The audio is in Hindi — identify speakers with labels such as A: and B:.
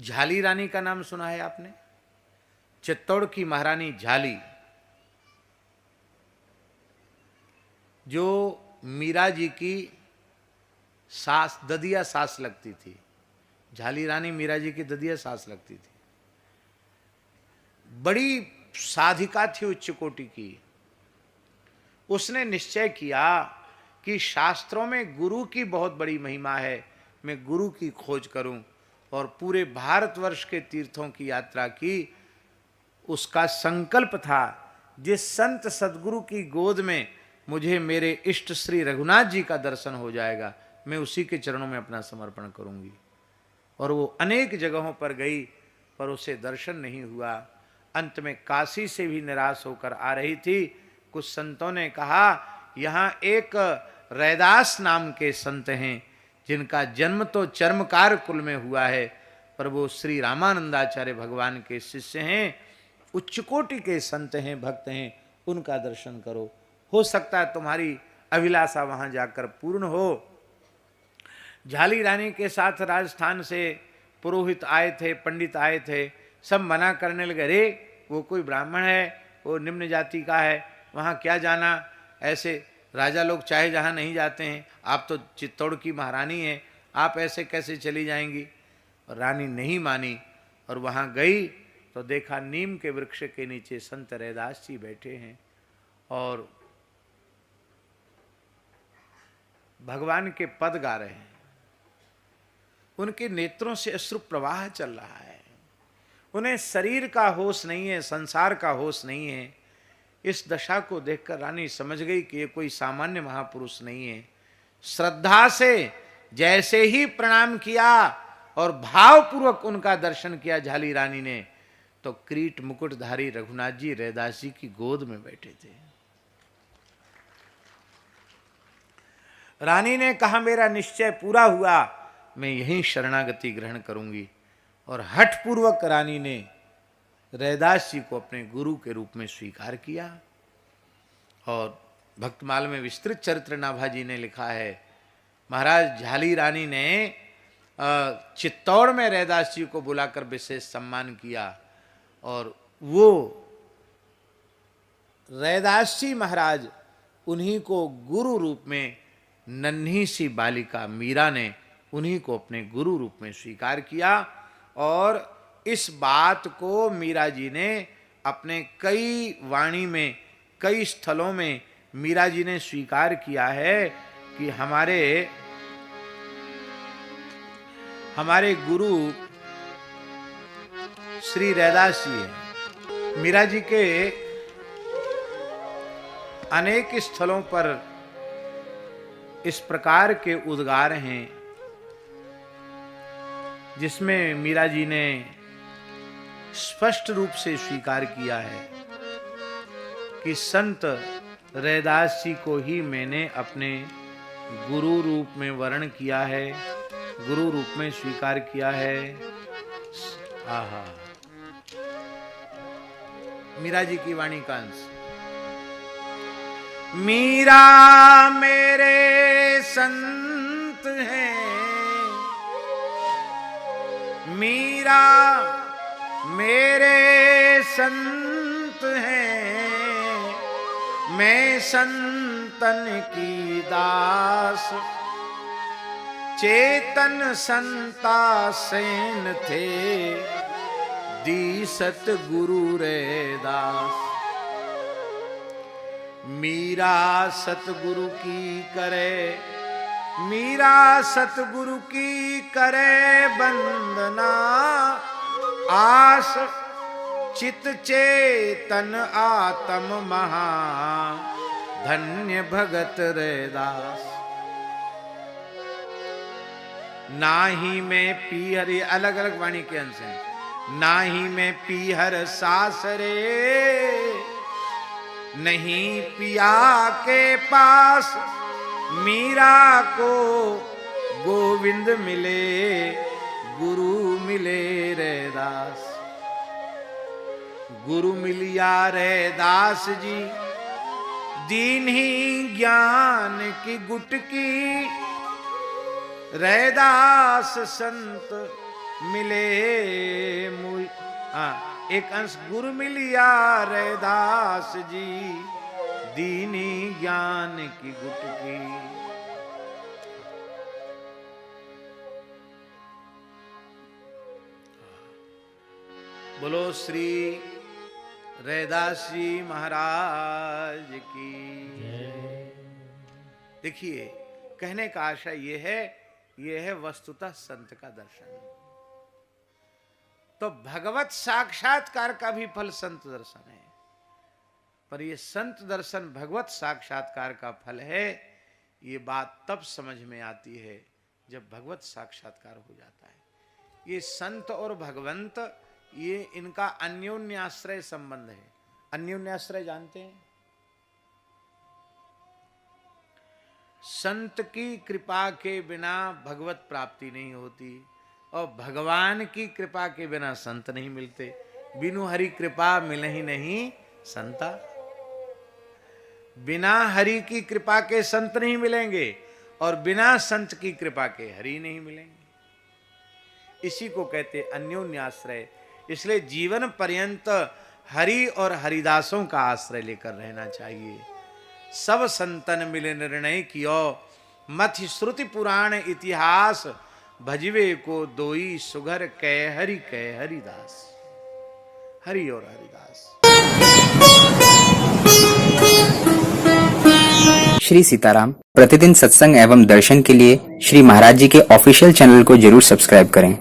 A: झाली रानी का नाम सुना है आपने? चित्तौड़ की महारानी झाली, जो मीरा जी की सास, ददिया सास लगती थी। झाली रानी मीरा जी की ददिया सास लगती थी। बड़ी साधिका थी उच्च कोटि की। उसने निश्चय किया कि शास्त्रों में गुरु की बहुत बड़ी महिमा है, मैं गुरु की खोज करूं, और पूरे भारतवर्ष के तीर्थों की यात्रा की। उसका संकल्प था, जिस संत सदगुरु की गोद में मुझे मेरे इष्ट श्री रघुनाथ जी का दर्शन हो जाएगा, मैं उसी के चरणों में अपना समर्पण करूंगी। और वो अनेक जगहों पर गई, पर उसे दर्शन नहीं हुआ। अंत में काशी से भी निराश होकर आ रही थी। कुछ संतों ने कहा, यहाँ एक रैदास नाम के संत हैं, जिनका जन्म तो चर्मकार कुल में हुआ है, पर वो श्री रामानंदाचार्य भगवान के शिष्य हैं, उच्च कोटि के संत हैं, भक्त हैं, उनका दर्शन करो, हो सकता है तुम्हारी अभिलाषा वहां जाकर पूर्ण हो। झाली रानी के साथ राजस्थान से पुरोहित आए थे, पंडित आए थे, सब मना करने लगे, अरे वो कोई ब्राह्मण है, वो निम्न जाति का है, वहाँ क्या जाना, ऐसे राजा लोग चाहे जहाँ नहीं जाते हैं, आप तो चित्तौड़ की महारानी हैं, आप ऐसे कैसे चली जाएंगी। और रानी नहीं मानी, और वहाँ गई तो देखा नीम के वृक्ष के नीचे संत रैदास जी बैठे हैं, और भगवान के पद गा रहे हैं। उनके नेत्रों से अश्रु प्रवाह चल रहा है। उन्हें शरीर का होश नहीं है, संसार का होश नहीं है। इस दशा को देखकर रानी समझ गई कि ये कोई सामान्य महापुरुष नहीं है। श्रद्धा से जैसे ही प्रणाम किया और भावपूर्वक उनका दर्शन किया झाली रानी ने, तो क्रीट मुकुटधारी रघुनाथ जी रैदास जी की गोद में बैठे थे। रानी ने कहा, मेरा निश्चय पूरा हुआ, मैं यहीं शरणागति ग्रहण करूंगी। और हठपूर्वक रानी ने रैदास जी को अपने गुरु के रूप में स्वीकार किया। और भक्तमाल में विस्तृत चरित्र नाभाजी ने लिखा है, महाराज झाली रानी ने चित्तौड़ में रैदास जी को बुलाकर विशेष सम्मान किया, और वो रैदास जी महाराज उन्हीं को गुरु रूप में, नन्ही सी बालिका मीरा ने उन्हीं को अपने गुरु रूप में स्वीकार किया। और इस बात को मीरा जी ने अपने कई वाणी में, कई स्थलों में मीरा जी ने स्वीकार किया है कि हमारे गुरु श्री रैदास जी हैं। मीरा जी के अनेक स्थलों पर इस प्रकार के उद्गार हैं, जिसमें मीरा जी ने स्पष्ट रूप से स्वीकार किया है कि संत रैदास जी को ही मैंने अपने गुरु रूप में वर्ण किया है, गुरु रूप में स्वीकार किया है। आहा, मीरा जी की वाणी का अंश। मीरा मेरे संत हैं, मीरा मेरे संत हैं, मैं संतन की दास, चेतन संता सेन थे, दी सतगुरु रैदास। मीरा सतगुरु की करे, मीरा सतगुरु की करे वंदना, आस चित चेतन आत्म महा, धन्य भगत रैदास। नाही में पीहर, ये अलग अलग वाणी के अंश हैं। नाही में पीहर सासरे, नहीं पिया के पास, मीरा को गोविंद मिले, गुरु मिले रैदास। गुरु मिलिया रैदास जी, दीन ही ज्ञान की गुटकी, रैदास संत मिले मूल। एक अंश गुरु मिलिया रैदास जी, दीनी ज्ञान की गुटकी। बोलो श्री रैदास जी महाराज की। देखिए, कहने का आशय ये है वस्तुतः संत का दर्शन। तो भगवत साक्षात्कार का भी फल संत दर्शन है, पर ये संत दर्शन भगवत साक्षात्कार का फल है, ये बात तब समझ में आती है जब भगवत साक्षात्कार हो जाता है। ये संत और भगवंत, ये इनका अन्योन्याश्रय संबंध है। अन्योन्याश्रय जानते हैं? संत की कृपा के बिना भगवत प्राप्ति नहीं होती, और भगवान की कृपा के बिना संत नहीं मिलते। बिनु हरि कृपा मिले ही नहीं संता। बिना हरि की कृपा के संत नहीं मिलेंगे, और बिना संत की कृपा के हरि नहीं मिलेंगे। इसी को कहते अन्योन्याश्रय। इसलिए जीवन पर्यंत हरि और हरिदासों का आश्रय लेकर रहना चाहिए। सब संतन मिले निर्णय कियो, मथि श्रुति पुराण इतिहास, भजवे को दोई सुगर कह हरिदास। हरि और हरिदास।
B: श्री सीताराम प्रतिदिन सत्संग एवं दर्शन के लिए श्री महाराज जी के ऑफिशियल चैनल को जरूर सब्सक्राइब करें।